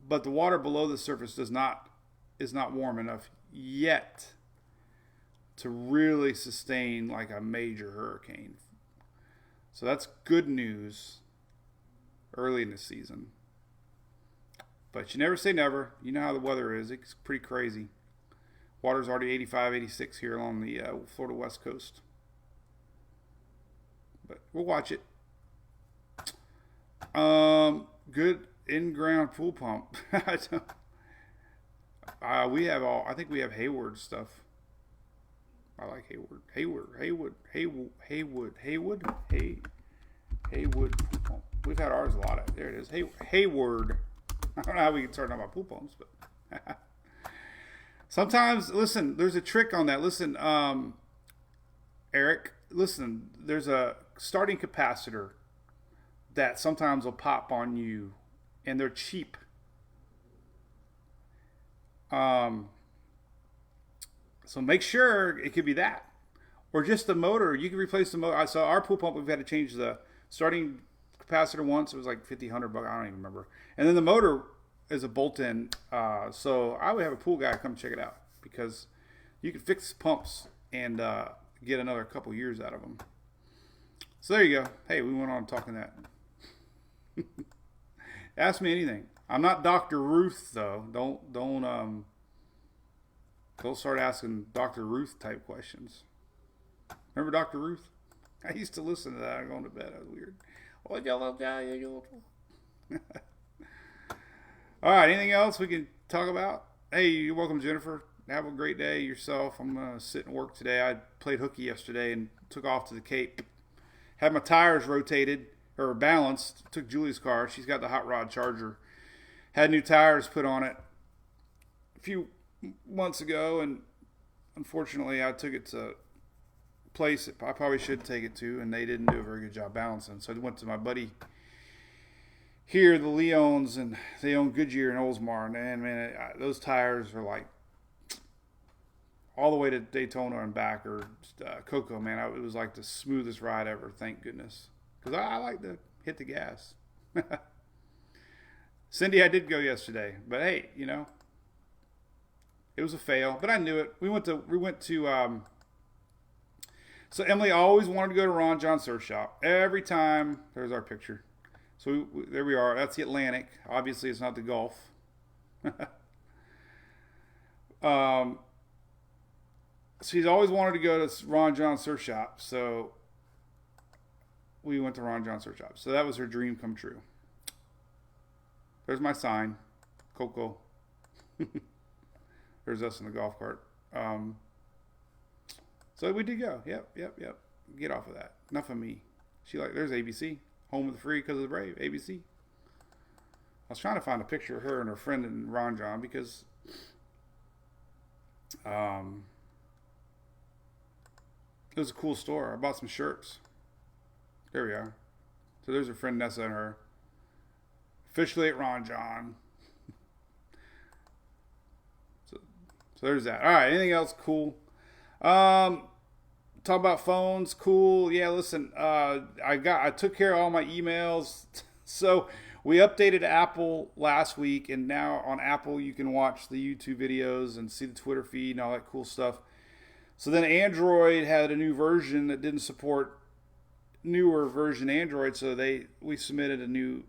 but the water below the surface is not warm enough yet to really sustain like a major hurricane. So that's good news early in the season. But you never say never. You know how the weather is. It's pretty crazy. Water's already 85, 86 here along the Florida West Coast. But we'll watch it. Good in-ground pool pump. I think we have Hayward stuff. I like Hayward. Haywood pool pump. We've had ours a lot of. There it is. Hayward. I don't know how we can start talking about pool pumps, but sometimes, listen, there's a trick on that. Listen, Eric, listen, there's a starting capacitor that sometimes will pop on you, and they're cheap. So make sure it could be that, or just the motor. You can replace the motor. I saw our pool pump. We've had to change the starting capacitor once. It was like $50, $100. I don't even remember. And then the motor is a bolt-in. So I would have a pool guy come check it out, because you can fix pumps and get another couple years out of them. So there you go. Hey, we went on talking that. Ask me anything. I'm not Dr. Ruth though. Don't start asking Dr. Ruth type questions. Remember Dr. Ruth? I used to listen to that going to bed. That was weird. Oh, yellow guy, All right. Anything else we can talk about? Hey, you're welcome, Jennifer. Have a great day yourself. I'm gonna sit and work today. I played hooky yesterday and took off to the Cape. Had my tires rotated or balanced. Took Julie's car. She's got the hot rod Charger. Had new tires put on it a few months ago, and unfortunately, I took it to a place that I probably should take it to, and they didn't do a very good job balancing. So I went to my buddy here, the Leons, and they own Goodyear and Oldsmar. And man, those tires are like all the way to Daytona and back, or Cocoa, man. It was like the smoothest ride ever, thank goodness. Because I like to hit the gas. Cindy, I did go yesterday, but hey, it was a fail. But I knew it. We went to. So Emily always wanted to go to Ron John Surf Shop. Every time, there's our picture. So there we are. That's the Atlantic. Obviously, it's not the Gulf. She's always wanted to go to Ron John Surf Shop. So we went to Ron John Surf Shop. So that was her dream come true. There's my sign, Coco. There's us in the golf cart. So we did go. Yep. Get off of that. Enough of me. There's ABC. Home of the free because of the brave. ABC. I was trying to find a picture of her and her friend in Ron John, because it was a cool store. I bought some shirts. There we are. So there's her friend Nessa and her. Officially at Ron John. So So there's that. All right. Anything else cool? Talk about phones. Cool. Yeah. Listen. I took care of all my emails. So we updated Apple last week, and now on Apple you can watch the YouTube videos and see the Twitter feed and all that cool stuff. So then Android had a new version that didn't support newer version Android, so we submitted a new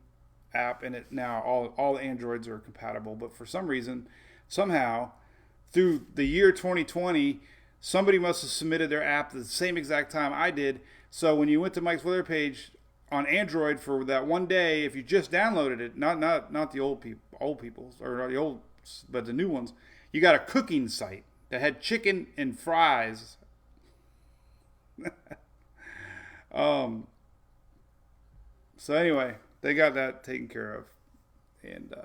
app, and it now all the Androids are compatible. But for some reason, somehow, through the year 2020, somebody must have submitted their app at the same exact time I did. So when you went to Mike's Weather Page on Android for that one day, if you just downloaded it, not the old people's or the old, but the new ones, you got a cooking site that had chicken and fries. So anyway, they got that taken care of, and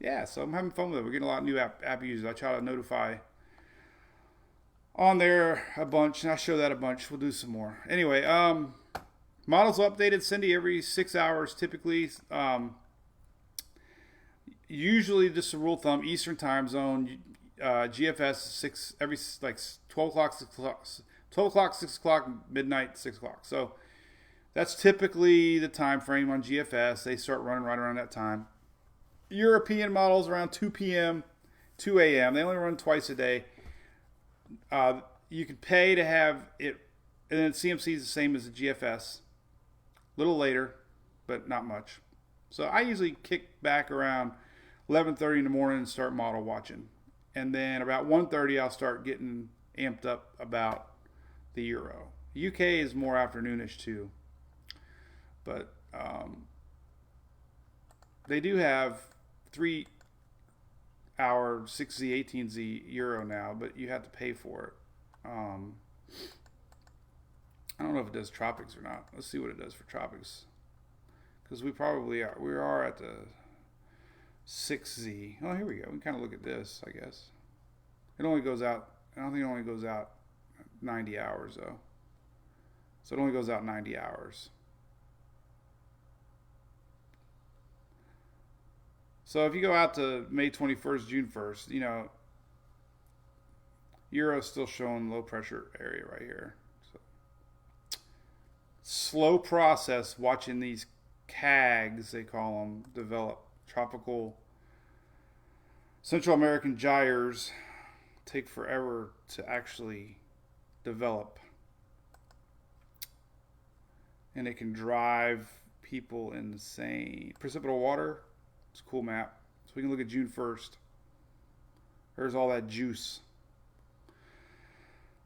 yeah, so I'm having fun with it. We're getting a lot of new app users. I try to notify on there a bunch, and I show that a bunch. We'll do some more. Anyway, models updated, Cindy, every 6 hours typically. Usually, just a rule of thumb, Eastern time zone. GFS every 12 o'clock, 6 o'clock, midnight, 6 o'clock. So that's typically the time frame on GFS. They start running right around that time. European models around 2 p.m., 2 a.m. They only run twice a day. You can pay to have it, and then CMC is the same as the GFS. A little later, but not much. So I usually kick back around 11:30 in the morning and start model watching. And then about 1:30 I'll start getting amped up about the Euro. UK is more afternoonish too. But they do have 3-hour 6Z, 18Z Euro now, but you have to pay for it. I don't know if it does tropics or not. Let's see what it does for tropics. Because we probably are. We are at the 6Z. Oh, here we go. We can kind of look at this, I guess. It only goes out, I don't think it only goes out 90 hours, though. So it only goes out 90 hours. So if you go out to May 21st, June 1st, you know, Euro's still showing low pressure area right here. So slow process watching these CAGs, they call them, develop. Tropical Central American gyres take forever to actually develop. And it can drive people insane. Precipitable water, it's a cool map. So we can look at June 1st. There's all that juice.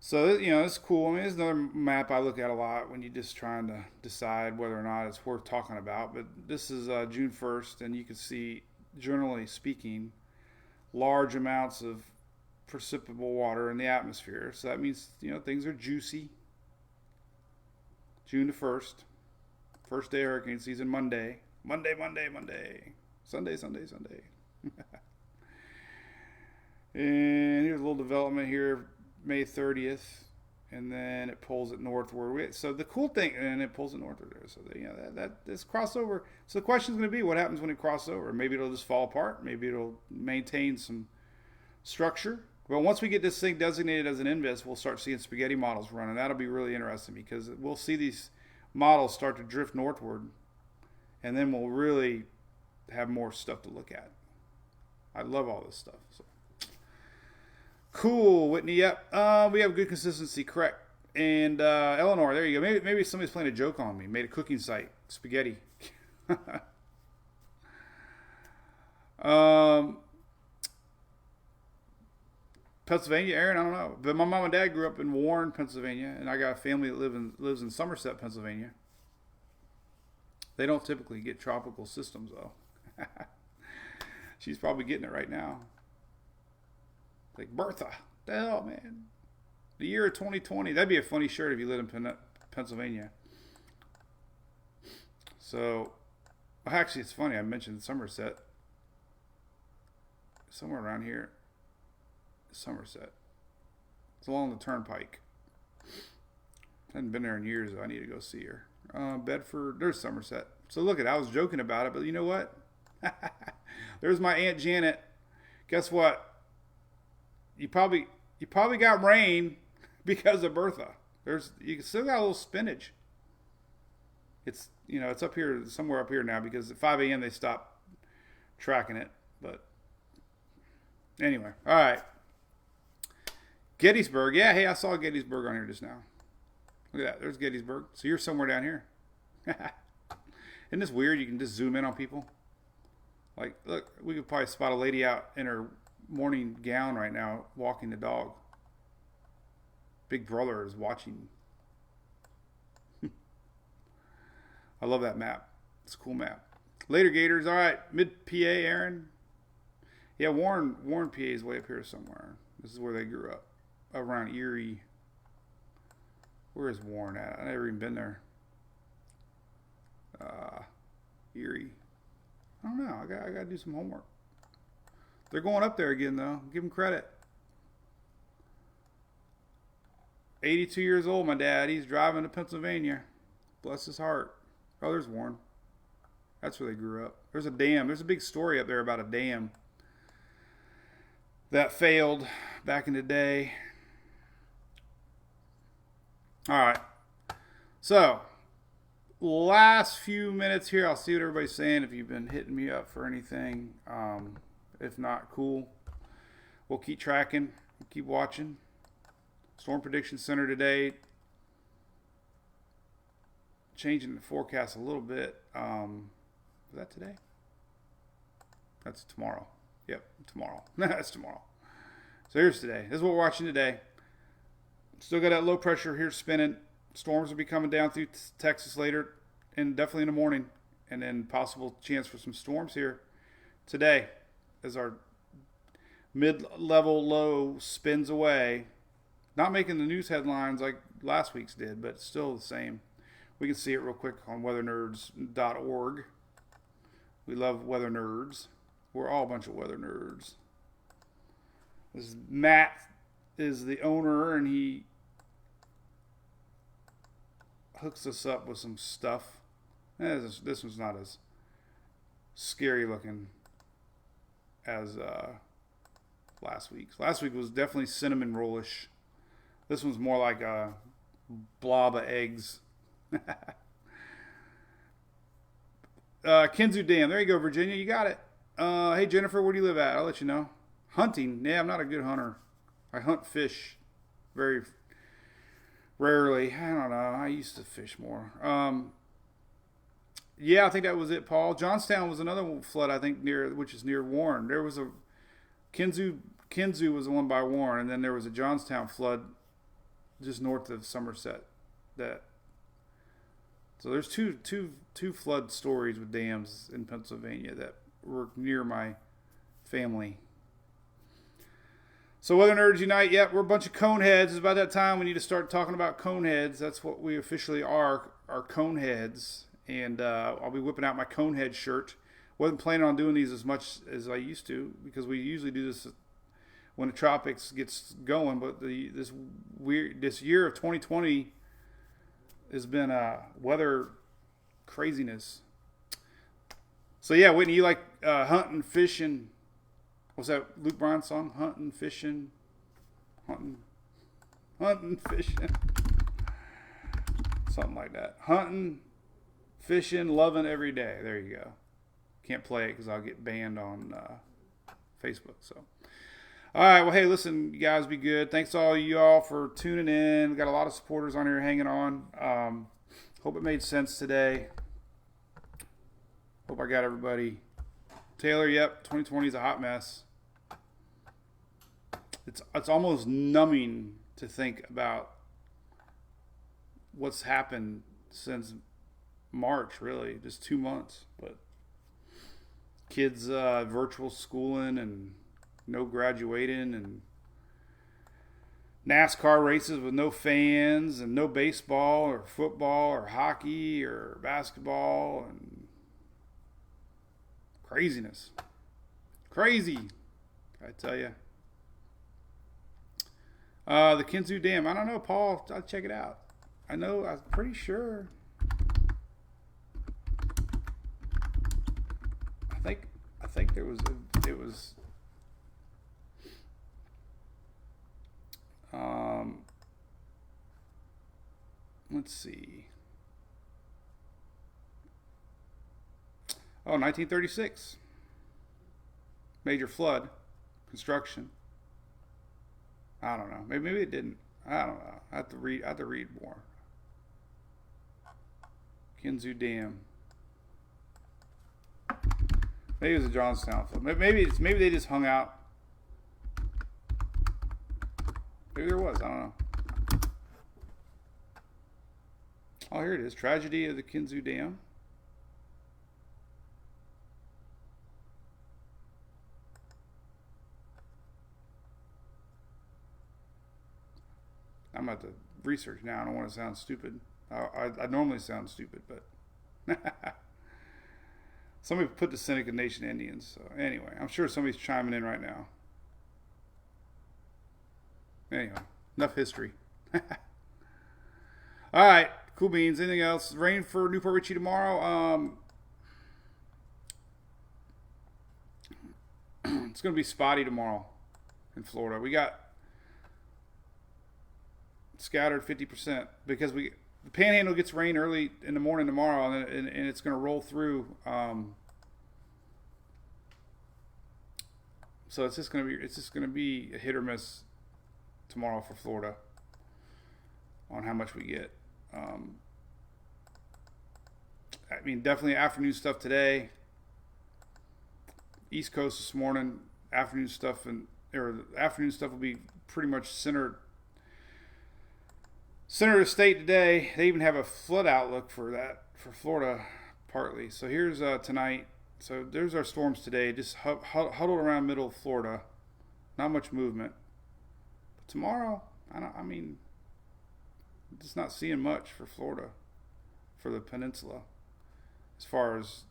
So, you know, it's cool. I mean, it's another map I look at a lot when you're just trying to decide whether or not it's worth talking about. But this is June 1st, and you can see, generally speaking, large amounts of precipitable water in the atmosphere. So that means, you know, things are juicy. June the 1st. First day of hurricane season, Monday. Monday. Sunday. And here's a little development here. May 30th, and then it pulls it northward. So the cool thing, and it pulls it northward there. So you know that this crossover. So the question is going to be, what happens when it crosses over? Maybe it'll just fall apart. Maybe it'll maintain some structure. But once we get this thing designated as an NVIS, we'll start seeing spaghetti models run, and that'll be really interesting because we'll see these models start to drift northward, and then we'll really have more stuff to look at. I love all this stuff. So. Cool, Whitney. Yep. We have good consistency, correct. And Eleanor, there you go. Maybe somebody's playing a joke on me. Made a cooking site, spaghetti. Pennsylvania, Aaron, I don't know. But my mom and dad grew up in Warren, Pennsylvania, and I got a family that lives in Somerset, Pennsylvania. They don't typically get tropical systems, though. She's probably getting it right now. Like, Bertha, the hell, man. The year of 2020. That'd be a funny shirt if you lived in Pennsylvania. So, actually, it's funny. I mentioned Somerset. Somewhere around here. Somerset. It's along the turnpike. I haven't been there in years, though. I need to go see her. Bedford. There's Somerset. So, look at I was joking about it, but you know what? There's my Aunt Janet. Guess what? you probably got rain because of Bertha. You still got a little spinach. It's it's up here somewhere up here now because at 5 a.m. they stopped tracking it. But anyway, all right. Gettysburg, yeah. Hey, I saw Gettysburg on here just now. Look at that. There's Gettysburg. So you're somewhere down here. Isn't this weird? You can just zoom in on people. Like, look, we could probably spot a lady out in her morning gown right now walking the dog. Big Brother is watching. I love that map. It's a cool map. Later, Gators. All right, mid PA, Aaron. Yeah, Warren, PA is way up here somewhere. This is where they grew up, around Erie. Where is Warren at? I've never even been there. Erie. I don't know. I got to do some homework. They're going up there again, though. Give them credit. 82 years old, my dad. He's driving to Pennsylvania. Bless his heart. Oh, there's Warren. That's where they grew up. There's a dam. There's a big story up there about a dam that failed back in the day. All right. So, last few minutes here. I'll see what everybody's saying. If you've been hitting me up for anything. If not, cool. We'll keep tracking. We'll keep watching. Storm Prediction Center today. Changing the forecast a little bit. Is that today? That's tomorrow. Yep, tomorrow. That's tomorrow. So here's today. This is what we're watching today. Still got that low pressure here spinning. Storms will be coming down through Texas later, and definitely in the morning. And then possible chance for some storms here today as our mid-level low spins away. Not making the news headlines like last week's did, but still the same. We can see it real quick on weathernerds.org. We love weather nerds. We're all a bunch of weather nerds. Matt is the owner, and he hooks us up with some stuff. This one's not as scary looking as last week's. Last week was definitely cinnamon rollish. This one's more like a blob of eggs. Kinzu Dam. There you go, Virginia. You got it. Hey, Jennifer, where do you live at? I'll let you know. Hunting. Yeah, I'm not a good hunter. I hunt fish very rarely. I don't know. I used to fish more. Yeah, I think that was it, Paul. Johnstown was another flood, I think, which is near Warren. There was a Kinzu was the one by Warren, and then there was a Johnstown flood just north of Somerset. So there's two flood stories with dams in Pennsylvania that were near my family. So Weather Nerds Unite, yep, we're a bunch of cone heads. It's about that time we need to start talking about cone heads. That's what we officially are cone heads. And I'll be whipping out my cone head shirt. Wasn't planning on doing these as much as I used to because we usually do this when the tropics gets going. But this year of 2020 has been weather craziness. So yeah, Whitney, you like hunting, fishing? What's that Luke Bryan song? Hunting, fishing, fishing, something like that. Hunting, fishing, loving every day. There you go. Can't play it because I'll get banned on Facebook. So, all right. Well, hey, listen, you guys, be good. Thanks to all you all for tuning in. We got a lot of supporters on here hanging on. Hope it made sense today. Hope I got everybody. Taylor, yep, 2020 is a hot mess. It's almost numbing to think about what's happened since March, really, just 2 months. But kids virtual schooling and no graduating and NASCAR races with no fans and no baseball or football or hockey or basketball and craziness. Crazy, I tell you. The Kinzu Dam. I don't know, Paul. I'll check it out. I'm pretty sure. I think it was Let's see. Oh, 1936. Major flood. Construction. I don't know. Maybe it didn't. I don't know. I have to read more. Kinzu Dam. Maybe it was a Johnstown flood. Maybe they just hung out. Maybe there was. I don't know. Oh, here it is. Tragedy of the Kinzu Dam. I'm about to research now. I don't want to sound stupid. I normally sound stupid, but somebody put the Seneca Nation Indians. So anyway, I'm sure somebody's chiming in right now. Anyway, enough history. All right, cool beans. Anything else? Rain for Newport Richey tomorrow. It's going to be spotty tomorrow in Florida. We got scattered 50% because the Panhandle gets rain early in the morning tomorrow, and it's going to roll through. So it's just going to be a hit or miss tomorrow for Florida on how much we get. I mean, definitely afternoon stuff today. East Coast this morning, afternoon stuff will be pretty much center of the state today. They even have a flood outlook for Florida partly. So here's tonight. So there's our storms today, just huddled around middle of Florida. Not much movement. But tomorrow, just not seeing much for Florida, for the peninsula, as far as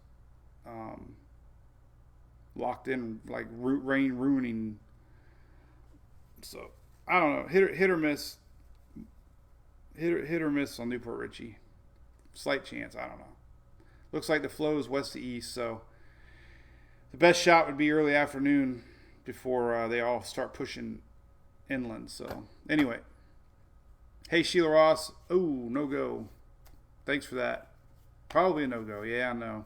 locked in, like rain ruining. So I don't know, hit or miss. Hit or miss on Newport Richey. Slight chance, I don't know. Looks like the flow is west to east, so the best shot would be early afternoon before they all start pushing inland. So anyway, hey Sheila Ross. Oh, no go. Thanks for that. Probably a no go. Yeah, I know.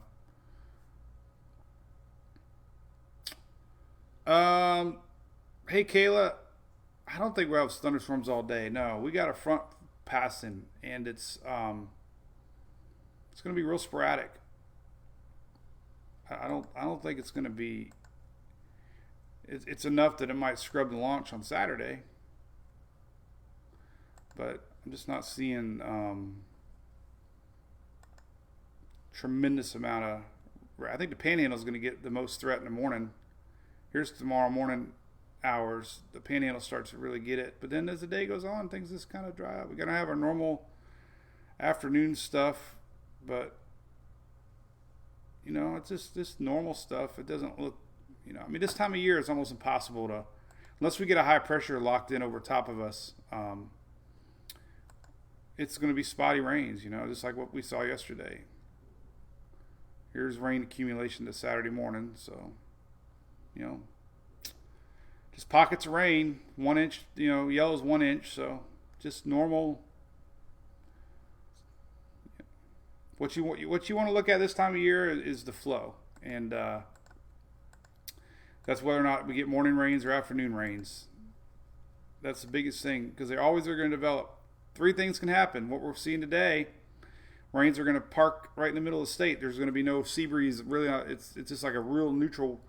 Hey Kayla, I don't think we'll have thunderstorms all day. No, we got a front passing, and it's going to be real sporadic. I don't think it's going to be. It's enough that it might scrub the launch on Saturday, but I'm just not seeing tremendous amount of. I think the Panhandle is going to get the most threat in the morning. Here's tomorrow morning hours. The Panhandle starts to really get it, but then as the day goes on, things just kind of dry up. We're going to have our normal afternoon stuff, but it's just normal stuff. It doesn't look, this time of year it's almost impossible to, unless we get a high pressure locked in over top of us. It's going to be spotty rains, just like what we saw yesterday. Here's rain accumulation to Saturday morning, so just pockets of rain. 1 inch, yellow is 1 inch, so just normal. What you want to look at this time of year is the flow, and that's whether or not we get morning rains or afternoon rains. That's the biggest thing, because they always are going to develop. 3 things can happen. What we're seeing today, rains are going to park right in the middle of the state. There's going to be no sea breeze. Really, it's just like a real neutral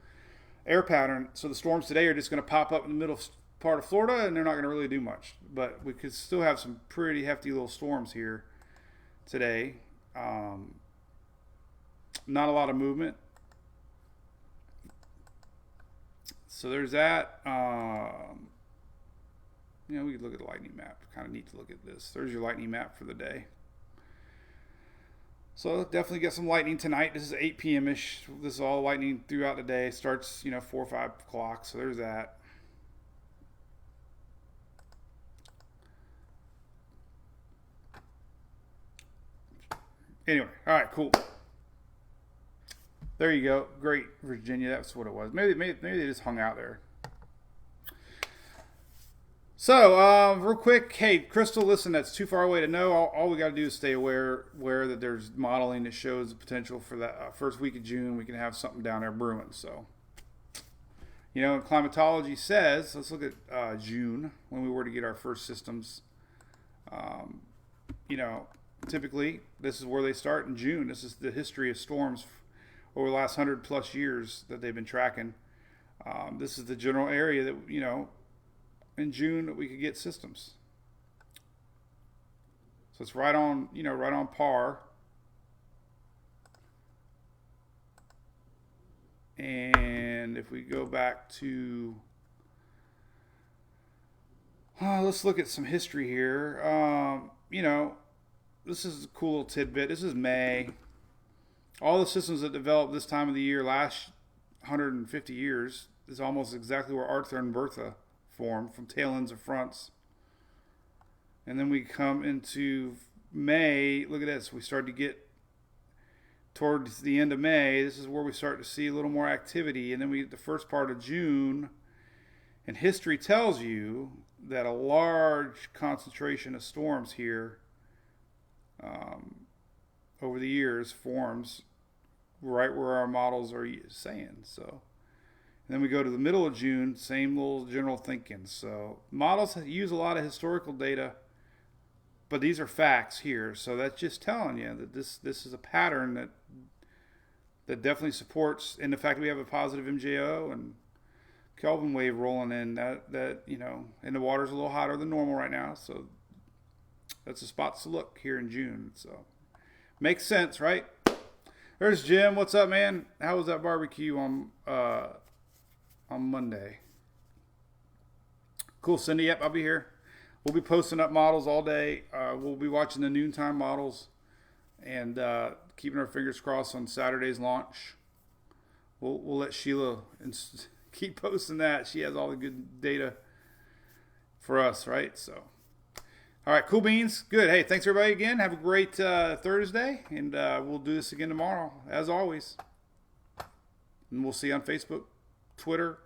air pattern. So the storms today are just going to pop up in the middle part of Florida, and they're not going to really do much. But we could still have some pretty hefty little storms here today. Not a lot of movement. So there's that. We could look at the lightning map. Kind of neat to look at this. There's your lightning map for the day. So definitely get some lightning tonight. This is 8 p.m.-ish. This is all lightning throughout the day. Starts, 4 or 5 o'clock. So there's that. Anyway, all right, cool. There you go. Great, Virginia. That's what it was. Maybe they just hung out there. So, real quick, hey, Crystal, listen, that's too far away to know. All we got to do is stay aware that there's modeling that shows the potential for that first week of June. We can have something down there brewing. So, climatology says, let's look at June when we were to get our first systems. Typically, this is where they start in June. This is the history of storms over the last 100 plus years that they've been tracking. This is the general area that, in June that we could get systems. So it's right on par. And if we go back to, let's look at some history here. This is a cool little tidbit. This is May. All the systems that developed this time of the year, last 150 years, is almost exactly where Arthur and Bertha formed, from tail ends of fronts. And then we come into May. Look at this. We start to get towards the end of May. This is where we start to see a little more activity. And then we get the first part of June. And history tells you that a large concentration of storms here over the years forms right where our models are saying. So, and then we go to the middle of June, same little general thinking. So models use a lot of historical data, but these are facts here. So that's just telling you that this is a pattern that definitely supports, and the fact that we have a positive MJO and Kelvin wave rolling in, that and the water's a little hotter than normal right now. So that's a spot to look here in June. So makes sense, right? There's Jim. What's up, man? How was that barbecue on Monday? Cool, Cindy. Yep, I'll be here. We'll be posting up models all day. We'll be watching the noontime models and keeping our fingers crossed on Saturday's launch. We'll let Sheila keep posting that. She has all the good data for us, right? So. All right, cool beans. Good. Hey, thanks everybody again. Have a great Thursday, and we'll do this again tomorrow, as always. And we'll see you on Facebook, Twitter,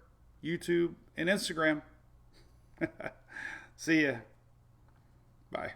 YouTube, and Instagram. See ya. Bye.